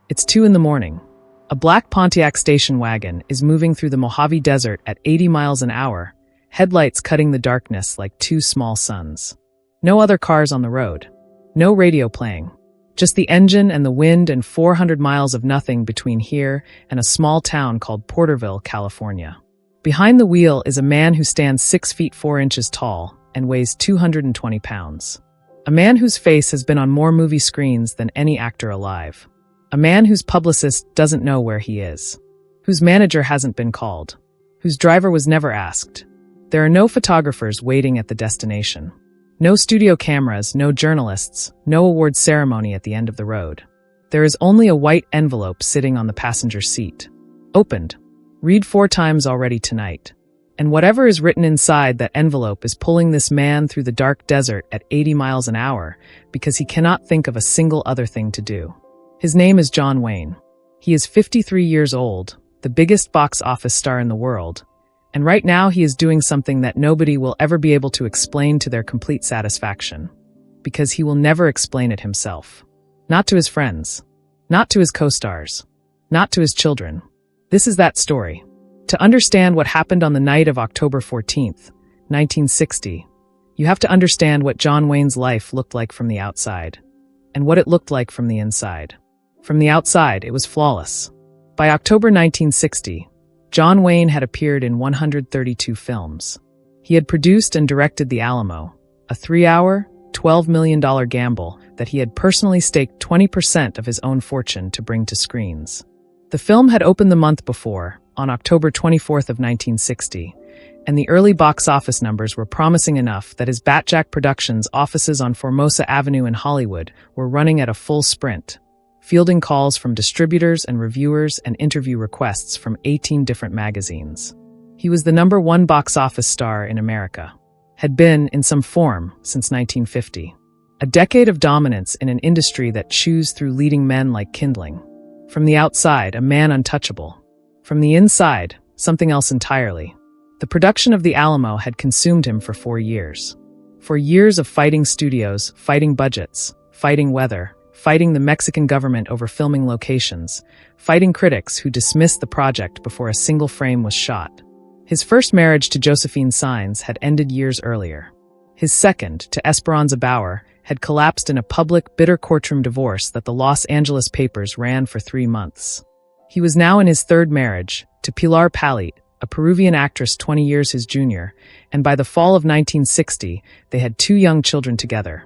It's 2 in the morning. A black Pontiac station wagon is moving through the Mojave Desert at 80 miles an hour, headlights cutting the darkness like two small suns. No other cars on the road. No radio playing. Just the engine and the wind and 400 miles of nothing between here and a small town called Porterville, California. Behind the wheel is a man who stands 6 feet 4 inches tall and weighs 220 pounds. A man whose face has been on more movie screens than any actor alive. A man whose publicist doesn't know where he is. Whose manager hasn't been called. Whose driver was never asked. There are no photographers waiting at the destination. No studio cameras, no journalists, no award ceremony at the end of the road. There is only a white envelope sitting on the passenger seat. Opened. Read 4 times already tonight. And whatever is written inside that envelope is pulling this man through the dark desert at 80 miles an hour because he cannot think of a single other thing to do. His name is John Wayne. He is 53 years old, the biggest box office star in the world, and right now he is doing something that nobody will ever be able to explain to their complete satisfaction, because he will never explain it himself. Not to his friends, not to his co-stars, not to his children. This is that story. To understand what happened on the night of October 14th, 1960, you have to understand what John Wayne's life looked like from the outside, and what it looked like from the inside. From the outside, it was flawless. By October 1960, John Wayne had appeared in 132 films. He had produced and directed The Alamo, a 3-hour, $12 million gamble that he had personally staked 20% of his own fortune to bring to screens. The film had opened the month before, on October 24th of 1960, and the early box office numbers were promising enough that his Batjack Productions offices on Formosa Avenue in Hollywood were running at a full sprint, fielding calls from distributors and reviewers and interview requests from 18 different magazines. He was the #1 box office star in America, had been in some form since 1950. A decade of dominance in an industry that chews through leading men like kindling. From the outside, a man untouchable. From the inside, something else entirely. The production of The Alamo had consumed him for 4 years. 4 years of fighting studios, fighting budgets, fighting weather, fighting the Mexican government over filming locations, fighting critics who dismissed the project before a single frame was shot. His first marriage to Josephine Saenz had ended years earlier. His second, to Esperanza Bauer, had collapsed in a public, bitter courtroom divorce that the Los Angeles papers ran for 3 months. He was now in his third marriage, to Pilar Palit, a Peruvian actress 20 years his junior, and by the fall of 1960, they had 2 young children together.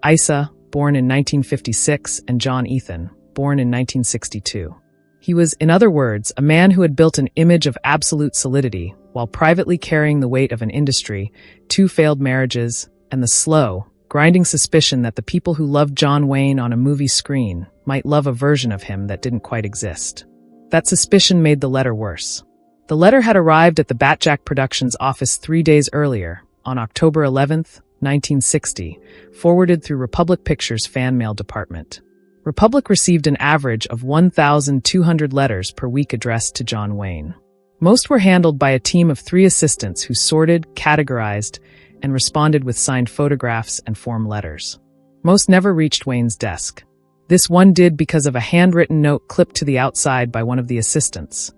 Isa, born in 1956, and John Ethan, born in 1962. He was, in other words, a man who had built an image of absolute solidity while privately carrying the weight of an industry, 2 failed marriages, and the slow, grinding suspicion that the people who loved John Wayne on a movie screen might love a version of him that didn't quite exist. That suspicion made the letter worse. The letter had arrived at the Batjack Productions office 3 days earlier, on October 11th, 1960, forwarded through Republic Pictures' fan mail department. Republic received an average of 1,200 letters per week addressed to John Wayne. Most were handled by a team of 3 assistants who sorted, categorized, and responded with signed photographs and form letters. Most never reached Wayne's desk. This one did because of a handwritten note clipped to the outside by one of the assistants,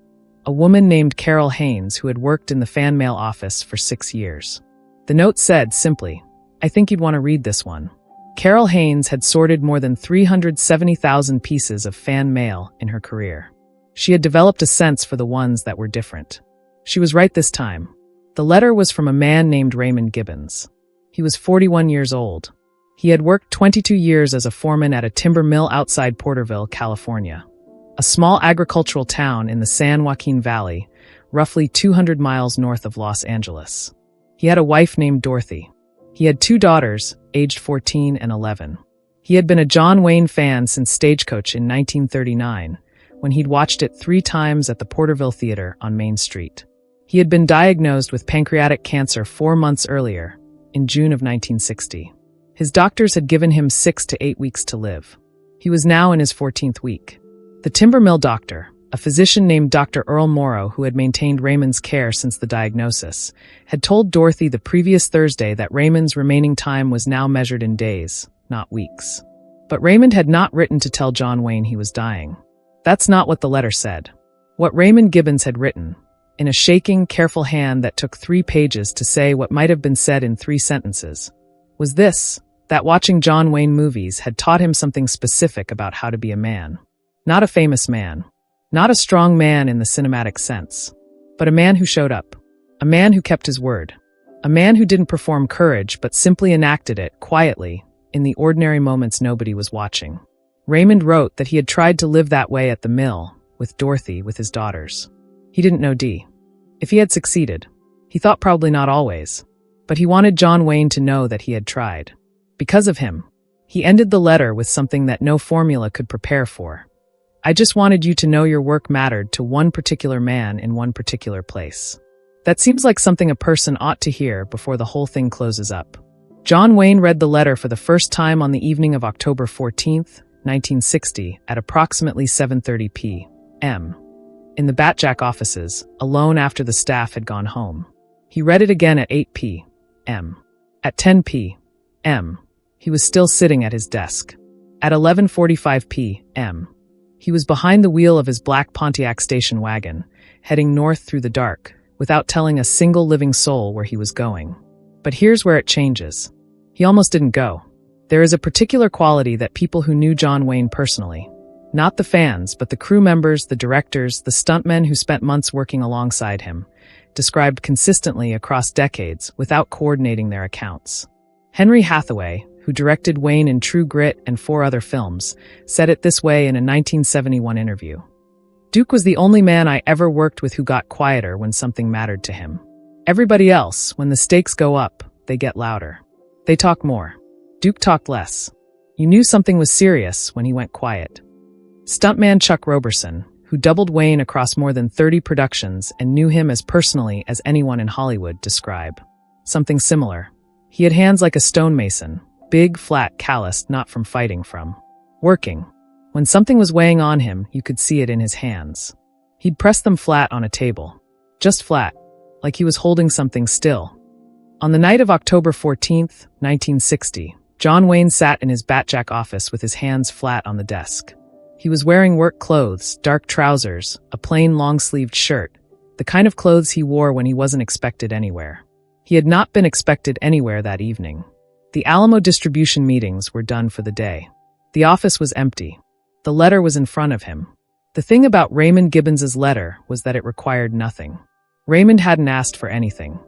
a woman named Carol Haynes who had worked in the fan mail office for 6 years. The note said simply, "I think you'd want to read this one." Carol Haynes had sorted more than 370,000 pieces of fan mail in her career. She had developed a sense for the ones that were different. She was right this time. The letter was from a man named Raymond Gibbons. He was 41 years old. He had worked 22 years as a foreman at a timber mill outside Porterville, California, a small agricultural town in the San Joaquin Valley, roughly 200 miles north of Los Angeles. He had a wife named Dorothy. He had 2 daughters, aged 14 and 11. He had been a John Wayne fan since Stagecoach in 1939, when he'd watched it 3 times at the Porterville Theater on Main Street. He had been diagnosed with pancreatic cancer 4 months earlier, in June of 1960. His doctors had given him 6 to 8 weeks to live. He was now in his 14th week. The timber mill doctor, a physician named Dr. Earl Morrow who had maintained Raymond's care since the diagnosis, had told Dorothy the previous Thursday that Raymond's remaining time was now measured in days, not weeks. But Raymond had not written to tell John Wayne he was dying. That's not what the letter said. What Raymond Gibbons had written, in a shaking, careful hand that took 3 pages to say what might have been said in 3 sentences, was this: that watching John Wayne movies had taught him something specific about how to be a man. Not a famous man. Not a strong man in the cinematic sense. But a man who showed up. A man who kept his word. A man who didn't perform courage but simply enacted it, quietly, in the ordinary moments nobody was watching. Raymond wrote that he had tried to live that way at the mill, with Dorothy, with his daughters. He didn't know Dee. If he had succeeded, he thought probably not always, but he wanted John Wayne to know that he had tried. Because of him, he ended the letter with something that no formula could prepare for. I just wanted you to know your work mattered to one particular man in one particular place. That seems like something a person ought to hear before the whole thing closes up. John Wayne read the letter for the first time on the evening of October 14th, 1960, at approximately 7:30 p.m. in the Batjack offices, alone after the staff had gone home. He read it again at 8 p.m. At 10 p.m., he was still sitting at his desk. At 11:45 p.m., he was behind the wheel of his black Pontiac station wagon, heading north through the dark, without telling a single living soul where he was going. But here's where it changes. He almost didn't go. There is a particular quality that people who knew John Wayne personally, not the fans, but the crew members, the directors, the stuntmen who spent months working alongside him, described consistently across decades without coordinating their accounts. Henry Hathaway, who directed Wayne in True Grit and 4 other films, said it this way in a 1971 interview. Duke was the only man I ever worked with who got quieter when something mattered to him. Everybody else, when the stakes go up, they get louder. They talk more. Duke talked less. You knew something was serious when he went quiet. Stuntman Chuck Roberson, who doubled Wayne across more than 30 productions and knew him as personally as anyone in Hollywood, describe something similar. He had hands like a stonemason, big, flat, calloused, not from fighting, from working. When something was weighing on him, you could see it in his hands. He'd press them flat on a table. Just flat, like he was holding something still. On the night of October 14th, 1960, John Wayne sat in his Batjack office with his hands flat on the desk. He was wearing work clothes, dark trousers, a plain long-sleeved shirt, the kind of clothes he wore when he wasn't expected anywhere. He had not been expected anywhere that evening. The Alamo distribution meetings were done for the day. The office was empty. The letter was in front of him. The thing about Raymond Gibbons's letter was that it required nothing. Raymond hadn't asked for anything.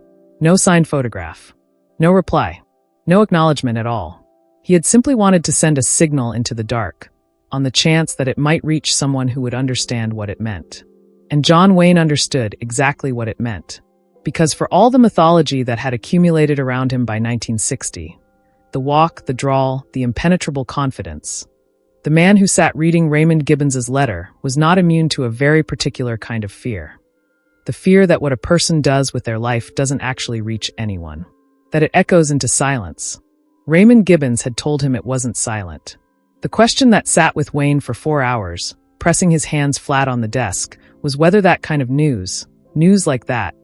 No signed photograph. No reply. No acknowledgement at all. He had simply wanted to send a signal into the dark, on the chance that it might reach someone who would understand what it meant. And John Wayne understood exactly what it meant. Because for all the mythology that had accumulated around him by 1960, the walk, the drawl, the impenetrable confidence, the man who sat reading Raymond Gibbons's letter was not immune to a very particular kind of fear. The fear that what a person does with their life doesn't actually reach anyone. That it echoes into silence. Raymond Gibbons had told him it wasn't silent. The question that sat with Wayne for 4 hours, pressing his hands flat on the desk, was whether that kind of news like that,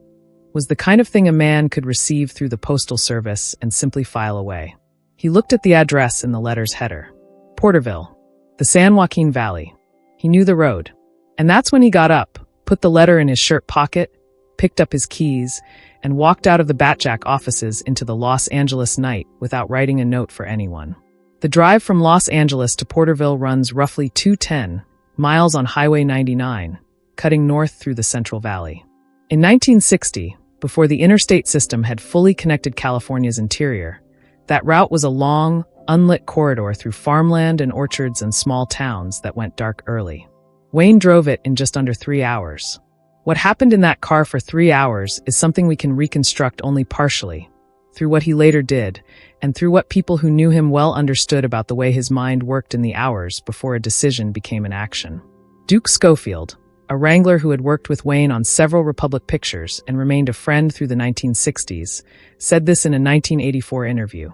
was the kind of thing a man could receive through the postal service and simply file away. He looked at the address in the letter's header. Porterville. The San Joaquin Valley. He knew the road. And that's when he got up, put the letter in his shirt pocket, picked up his keys, and walked out of the Batjack offices into the Los Angeles night without writing a note for anyone. The drive from Los Angeles to Porterville runs roughly 210 miles on Highway 99, cutting north through the Central Valley. In 1960, before the interstate system had fully connected California's interior, that route was a long, unlit corridor through farmland and orchards and small towns that went dark early. Wayne drove it in just under 3 hours. What happened in that car for 3 hours is something we can reconstruct only partially, through what he later did, and through what people who knew him well understood about the way his mind worked in the hours before a decision became an action. Duke Schofield, a wrangler who had worked with Wayne on several Republic pictures and remained a friend through the 1960s, said this in a 1984 interview.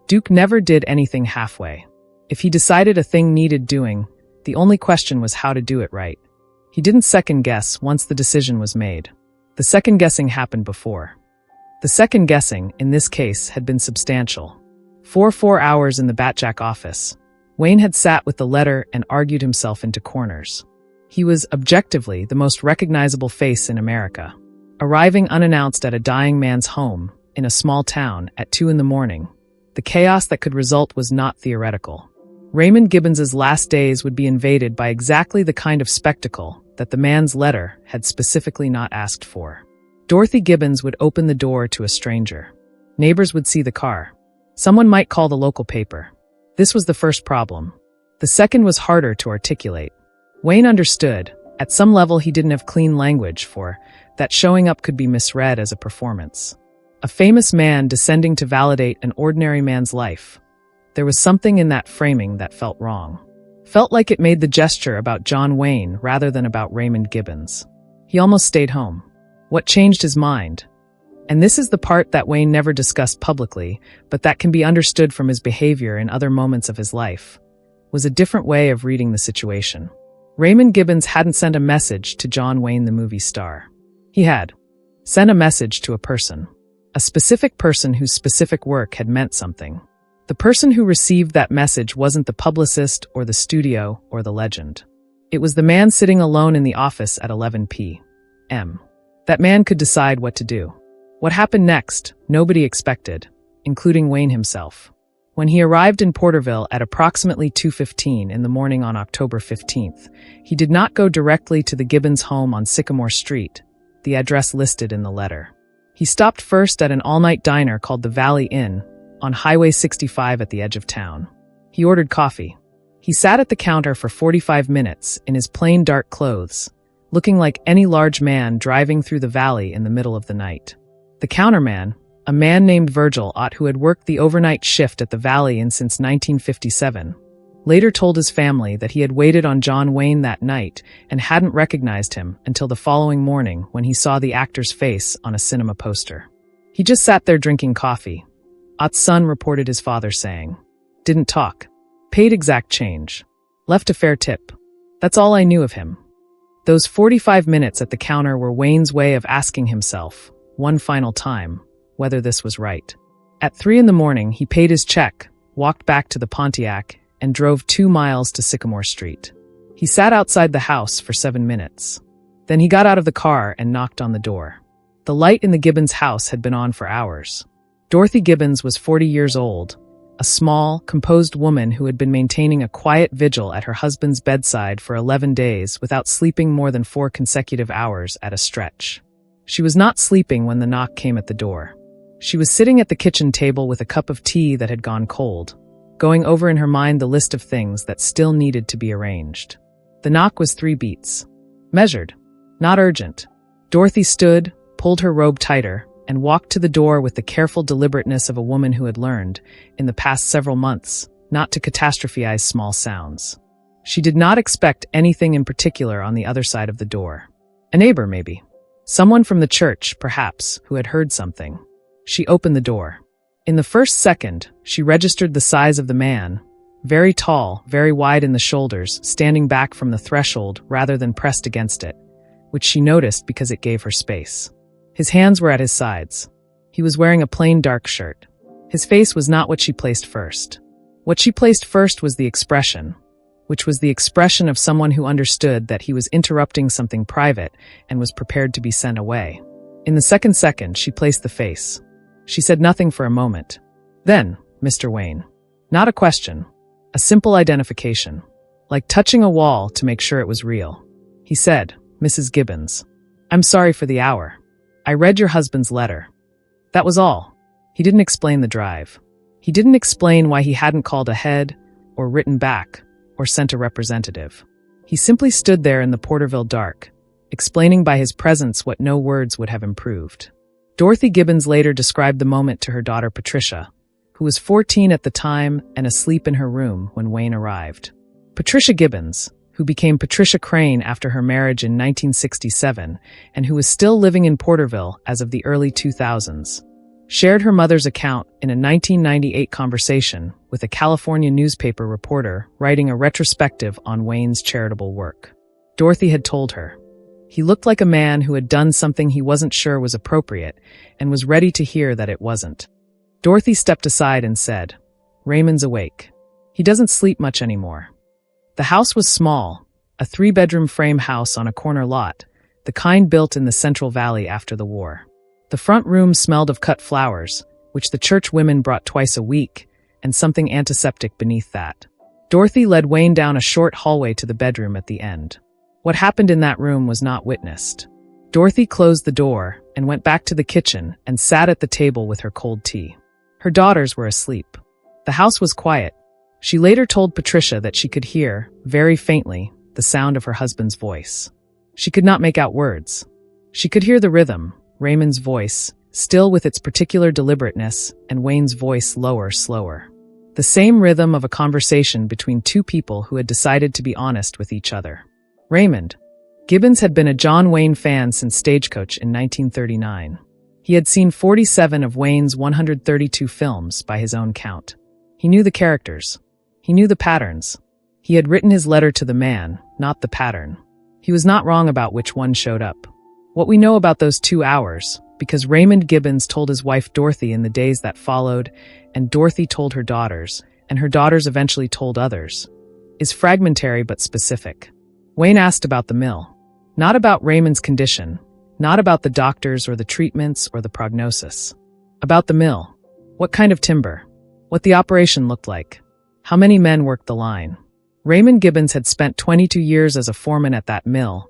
Duke never did anything halfway. If he decided a thing needed doing, the only question was how to do it right. He didn't second-guess once the decision was made. The second-guessing happened before. The second-guessing, in this case, had been substantial. For 4 hours in the Batjack office, Wayne had sat with the letter and argued himself into corners. He was, objectively, the most recognizable face in America. Arriving unannounced at a dying man's home, in a small town, at 2 a.m, the chaos that could result was not theoretical. Raymond Gibbons's last days would be invaded by exactly the kind of spectacle that the man's letter had specifically not asked for. Dorothy Gibbons would open the door to a stranger. Neighbors would see the car. Someone might call the local paper. This was the first problem. The second was harder to articulate. Wayne understood, at some level he didn't have clean language for, that showing up could be misread as a performance. A famous man descending to validate an ordinary man's life. There was something in that framing that felt wrong. Felt like it made the gesture about John Wayne rather than about Raymond Gibbons. He almost stayed home. What changed his mind? And this is the part that Wayne never discussed publicly, but that can be understood from his behavior in other moments of his life, was a different way of reading the situation. Raymond Gibbons hadn't sent a message to John Wayne the movie star. He had sent a message to a person. A specific person whose specific work had meant something. The person who received that message wasn't the publicist or the studio or the legend. It was the man sitting alone in the office at 11 p.m. That man could decide what to do. What happened next, nobody expected, including Wayne himself. When he arrived in Porterville at approximately 2:15 in the morning on October 15th, he did not go directly to the Gibbons home on Sycamore Street, the address listed in the letter. He stopped first at an all-night diner called the Valley Inn, on Highway 65 at the edge of town. He ordered coffee. He sat at the counter for 45 minutes in his plain dark clothes, looking like any large man driving through the valley in the middle of the night. The counterman, a man named Virgil Ott who had worked the overnight shift at the Valley Inn since 1957, later told his family that he had waited on John Wayne that night and hadn't recognized him until the following morning when he saw the actor's face on a cinema poster. He just sat there drinking coffee. Ott's son reported his father saying, "Didn't talk. Paid exact change. Left a fair tip. That's all I knew of him." Those 45 minutes at the counter were Wayne's way of asking himself, one final time, whether this was right. At 3 a.m, he paid his check, walked back to the Pontiac, and drove 2 miles to Sycamore Street. He sat outside the house for 7 minutes. Then he got out of the car and knocked on the door. The light in the Gibbons house had been on for hours. Dorothy Gibbons was 40 years old, a small, composed woman who had been maintaining a quiet vigil at her husband's bedside for 11 days without sleeping more than 4 consecutive hours at a stretch. She was not sleeping when the knock came at the door. She was sitting at the kitchen table with a cup of tea that had gone cold, going over in her mind the list of things that still needed to be arranged. The knock was 3 beats. Measured. Not urgent. Dorothy stood, pulled her robe tighter, and walked to the door with the careful deliberateness of a woman who had learned, in the past several months, not to catastrophize small sounds. She did not expect anything in particular on the other side of the door. A neighbor, maybe. Someone from the church, perhaps, who had heard something. She opened the door. In the first second, she registered the size of the man, very tall, very wide in the shoulders, standing back from the threshold rather than pressed against it, which she noticed because it gave her space. His hands were at his sides. He was wearing a plain dark shirt. His face was not what she placed first. What she placed first was the expression, which was the expression of someone who understood that he was interrupting something private and was prepared to be sent away. In the second, she placed the face. She said nothing for a moment. Then, Mr. Wayne. Not a question. A simple identification. Like touching a wall to make sure it was real. He said, "Mrs. Gibbons. I'm sorry for the hour. I read your husband's letter." That was all. He didn't explain the drive. He didn't explain why he hadn't called ahead, or written back, or sent a representative. He simply stood there in the Porterville dark, explaining by his presence what no words would have improved. Dorothy Gibbons later described the moment to her daughter Patricia, who was 14 at the time and asleep in her room when Wayne arrived. Patricia Gibbons, who became Patricia Crane after her marriage in 1967 and who was still living in Porterville as of the early 2000s, shared her mother's account in a 1998 conversation with a California newspaper reporter writing a retrospective on Wayne's charitable work. Dorothy had told her, "He looked like a man who had done something he wasn't sure was appropriate and was ready to hear that it wasn't." Dorothy stepped aside and said, "Raymond's awake. He doesn't sleep much anymore." The house was small, a 3-bedroom frame house on a corner lot, the kind built in the Central Valley after the war. The front room smelled of cut flowers, which the church women brought twice a week, and something antiseptic beneath that. Dorothy led Wayne down a short hallway to the bedroom at the end. What happened in that room was not witnessed. Dorothy closed the door and went back to the kitchen and sat at the table with her cold tea. Her daughters were asleep. The house was quiet. She later told Patricia that she could hear, very faintly, the sound of her husband's voice. She could not make out words. She could hear the rhythm, Raymond's voice, still with its particular deliberateness, and Wayne's voice lower, slower. The same rhythm of a conversation between two people who had decided to be honest with each other. Raymond Gibbons had been a John Wayne fan since Stagecoach in 1939. He had seen 47 of Wayne's 132 films by his own count. He knew the characters. He knew the patterns. He had written his letter to the man, not the pattern. He was not wrong about which one showed up. What we know about those 2 hours, because Raymond Gibbons told his wife Dorothy in the days that followed, and Dorothy told her daughters, and her daughters eventually told others, is fragmentary but specific. Wayne asked about the mill. Not about Raymond's condition, not about the doctors or the treatments or the prognosis. About the mill. What kind of timber? What the operation looked like. How many men worked the line. Raymond Gibbons had spent 22 years as a foreman at that mill,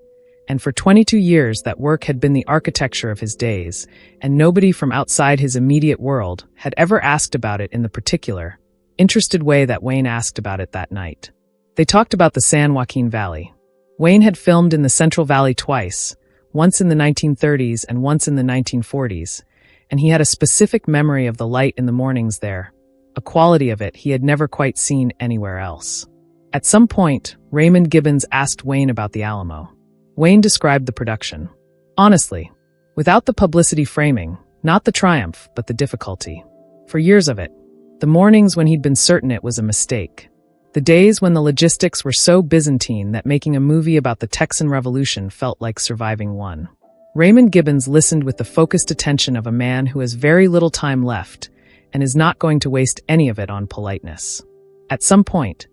and for 22 years that work had been the architecture of his days, and nobody from outside his immediate world had ever asked about it in the particular, interested way that Wayne asked about it that night. They talked about the San Joaquin Valley. Wayne had filmed in the Central Valley twice, once in the 1930s and once in the 1940s, and he had a specific memory of the light in the mornings there, a quality of it he had never quite seen anywhere else. At some point, Raymond Gibbons asked Wayne about the Alamo. Wayne described the production. Honestly, without the publicity framing, not the triumph, but the difficulty. For years of it. The mornings when he'd been certain it was a mistake. The days when the logistics were so Byzantine that making a movie about the Texan Revolution felt like surviving one. Raymond Gibbons listened with the focused attention of a man who has very little time left and is not going to waste any of it on politeness. At some point,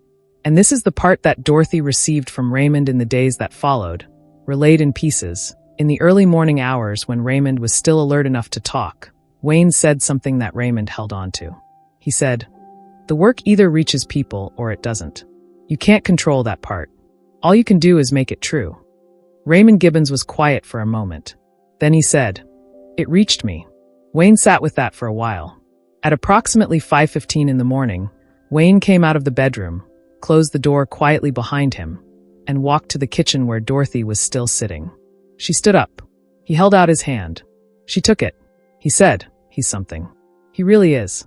and this is the part that Dorothy received from Raymond in the days that followed, relayed in pieces, in the early morning hours when Raymond was still alert enough to talk, Wayne said something that Raymond held on to. He said, "The work either reaches people or it doesn't. You can't control that part. All you can do is make it true." Raymond Gibbons was quiet for a moment. Then he said, "It reached me." Wayne sat with that for a while. At approximately 5:15 in the morning, Wayne came out of the bedroom, closed the door quietly behind him, and walked to the kitchen where Dorothy was still sitting. She stood up. He held out his hand. She took it. He said, "He's something. He really is."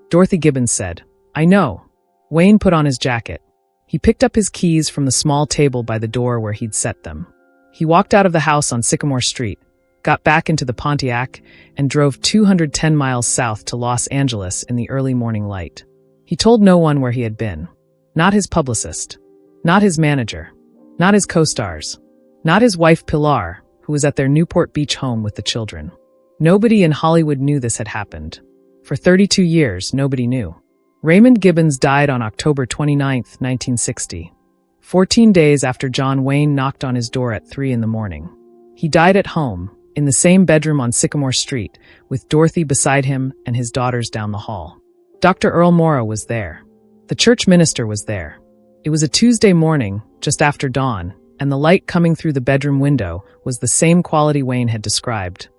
Dorothy Gibbons said, "I know." Wayne put on his jacket. He picked up his keys from the small table by the door where he'd set them. He walked out of the house on Sycamore Street, got back into the Pontiac, and drove 210 miles south to Los Angeles in the early morning light. He told no one where he had been. Not his publicist. Not his manager. Not his co-stars. Not his wife Pilar, who was at their Newport Beach home with the children. Nobody in Hollywood knew this had happened. For 32 years, nobody knew. Raymond Gibbons died on October 29, 1960, 14 days after John Wayne knocked on his door at 3 in the morning. He died at home, in the same bedroom on Sycamore Street, with Dorothy beside him and his daughters down the hall. Dr. Earl Morrow was there. The church minister was there. It was a Tuesday morning, just after dawn, and the light coming through the bedroom window was the same quality Wayne had described.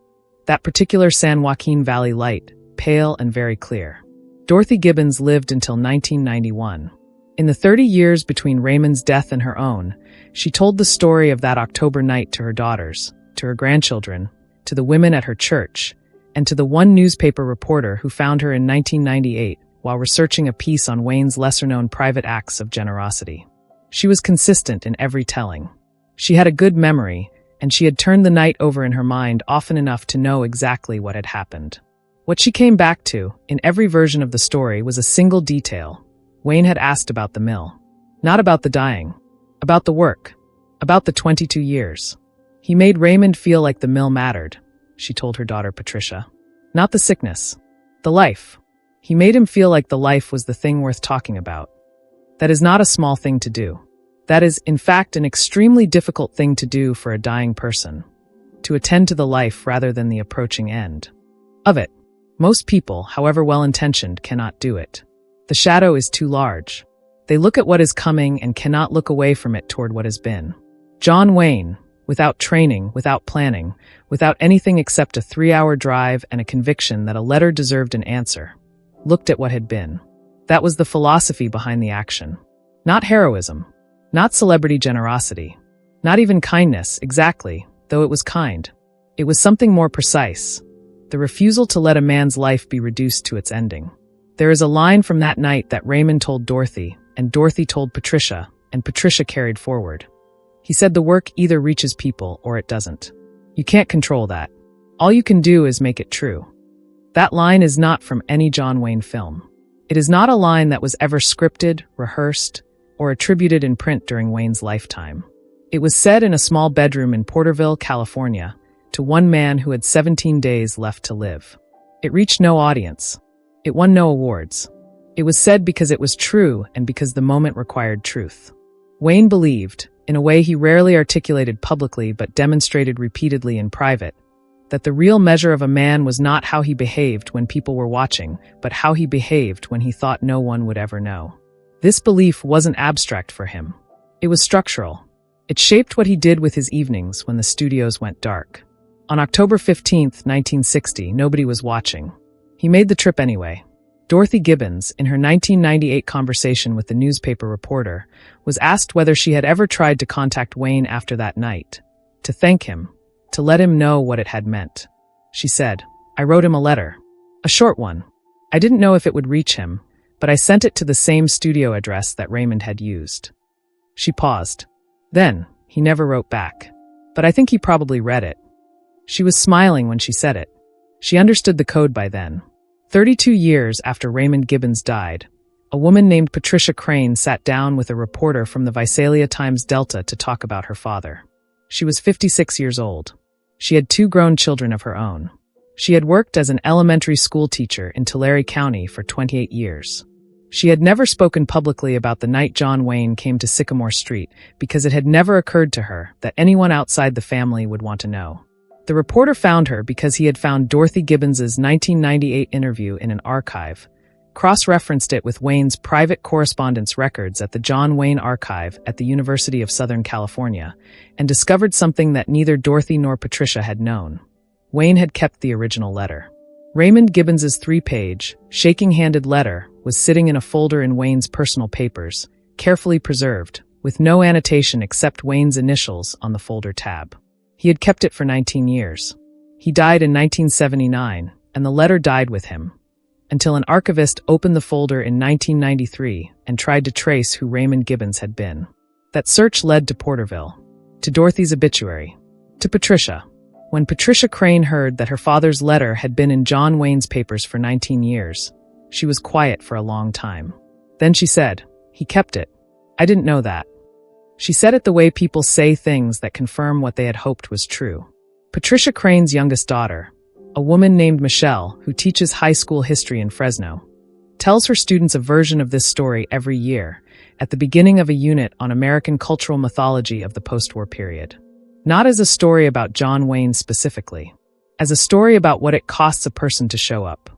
That particular San Joaquin Valley light, pale and very clear. Dorothy Gibbons lived until 1991. In the 30 years between Raymond's death and her own, she told the story of that October night to her daughters, to her grandchildren, to the women at her church, and to the one newspaper reporter who found her in 1998 while researching a piece on Wayne's lesser-known private acts of generosity. She was consistent in every telling. She had a good memory, and she had turned the night over in her mind often enough to know exactly what had happened. What she came back to, in every version of the story, was a single detail. Wayne had asked about the mill. Not about the dying. About the work. About the 22 years. He made Raymond feel like the mill mattered, she told her daughter Patricia. Not the sickness. The life. He made him feel like the life was the thing worth talking about. That is not a small thing to do. That is, in fact, an extremely difficult thing to do for a dying person, to attend to the life rather than the approaching end of it. Most people, however well-intentioned, cannot do it. The shadow is too large. They look at what is coming and cannot look away from it toward what has been. John Wayne, without training, without planning, without anything except a 3-hour drive and a conviction that a letter deserved an answer, looked at what had been. That was the philosophy behind the action. Not heroism, not celebrity generosity, not even kindness, exactly, though it was kind. It was something more precise, the refusal to let a man's life be reduced to its ending. There is a line from that night that Raymond told Dorothy, and Dorothy told Patricia, and Patricia carried forward. He said the work either reaches people or it doesn't. You can't control that. All you can do is make it true. That line is not from any John Wayne film. It is not a line that was ever scripted, rehearsed, or attributed in print during Wayne's lifetime. It was said in a small bedroom in Porterville, California, to one man who had 17 days left to live. It reached no audience. It won no awards. It was said because it was true and because the moment required truth. Wayne believed, in a way he rarely articulated publicly but demonstrated repeatedly in private, that the real measure of a man was not how he behaved when people were watching, but how he behaved when he thought no one would ever know. This belief wasn't abstract for him. It was structural. It shaped what he did with his evenings when the studios went dark. On October 15, 1960, nobody was watching. He made the trip anyway. Dorothy Gibbons, in her 1998 conversation with the newspaper reporter, was asked whether she had ever tried to contact Wayne after that night, to thank him, to let him know what it had meant. She said, "I wrote him a letter. A short one. I didn't know if it would reach him, but I sent it to the same studio address that Raymond had used." She paused. "Then, he never wrote back. But I think he probably read it." She was smiling when she said it. She understood the code by then. 32 years after Raymond Gibbons died, a woman named Patricia Crane sat down with a reporter from the Visalia Times-Delta to talk about her father. She was 56 years old. She had 2 grown children of her own. She had worked as an elementary school teacher in Tulare County for 28 years. She had never spoken publicly about the night John Wayne came to Sycamore Street because it had never occurred to her that anyone outside the family would want to know. The reporter found her because he had found Dorothy Gibbons's 1998 interview in an archive, cross-referenced it with Wayne's private correspondence records at the John Wayne Archive at the University of Southern California, and discovered something that neither Dorothy nor Patricia had known. Wayne had kept the original letter. Raymond Gibbons's 3-page, shaking-handed letter was sitting in a folder in Wayne's personal papers, carefully preserved, with no annotation except Wayne's initials on the folder tab. He had kept it for 19 years. He died in 1979, and the letter died with him, until an archivist opened the folder in 1993 and tried to trace who Raymond Gibbons had been. That search led to Porterville, to Dorothy's obituary, to Patricia. When Patricia Crane heard that her father's letter had been in John Wayne's papers for 19 years, she was quiet for a long time. Then she said, "He kept it. I didn't know that." She said it the way people say things that confirm what they had hoped was true. Patricia Crane's youngest daughter, a woman named Michelle who teaches high school history in Fresno, tells her students a version of this story every year at the beginning of a unit on American cultural mythology of the post-war period. Not as a story about John Wayne specifically, as a story about what it costs a person to show up,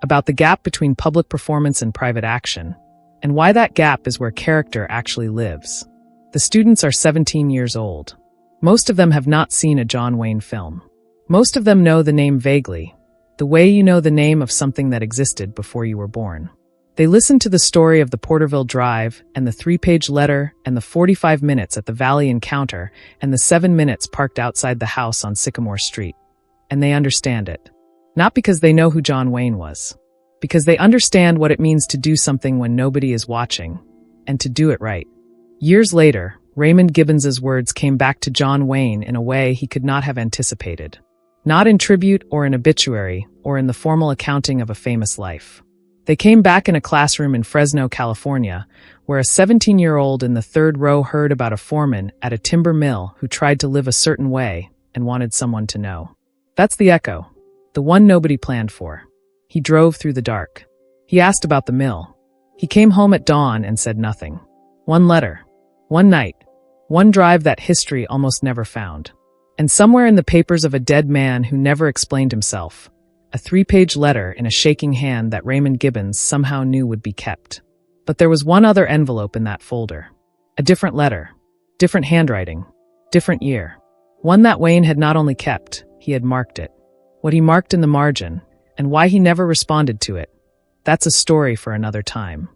about the gap between public performance and private action, and why that gap is where character actually lives. The students are 17 years old. Most of them have not seen a John Wayne film. Most of them know the name vaguely, the way you know the name of something that existed before you were born. They listen to the story of the Porterville Drive and the 3-page letter and the 45 minutes at the Valley encounter and the 7 minutes parked outside the house on Sycamore Street. And they understand it. Not because they know who John Wayne was. Because they understand what it means to do something when nobody is watching, and to do it right. Years later, Raymond Gibbons's words came back to John Wayne in a way he could not have anticipated. Not in tribute or an obituary or in the formal accounting of a famous life. They came back in a classroom in Fresno, California, where a 17-year-old in the 3rd row heard about a foreman at a timber mill who tried to live a certain way and wanted someone to know. That's the echo, the one nobody planned for. He drove through the dark. He asked about the mill. He came home at dawn and said nothing. One letter. One night, one drive that history almost never found. And somewhere in the papers of a dead man who never explained himself, a 3-page letter in a shaking hand that Raymond Gibbons somehow knew would be kept. But there was one other envelope in that folder. A different letter, different handwriting, different year. One that Wayne had not only kept, he had marked it. What he marked in the margin, and why he never responded to it, that's a story for another time.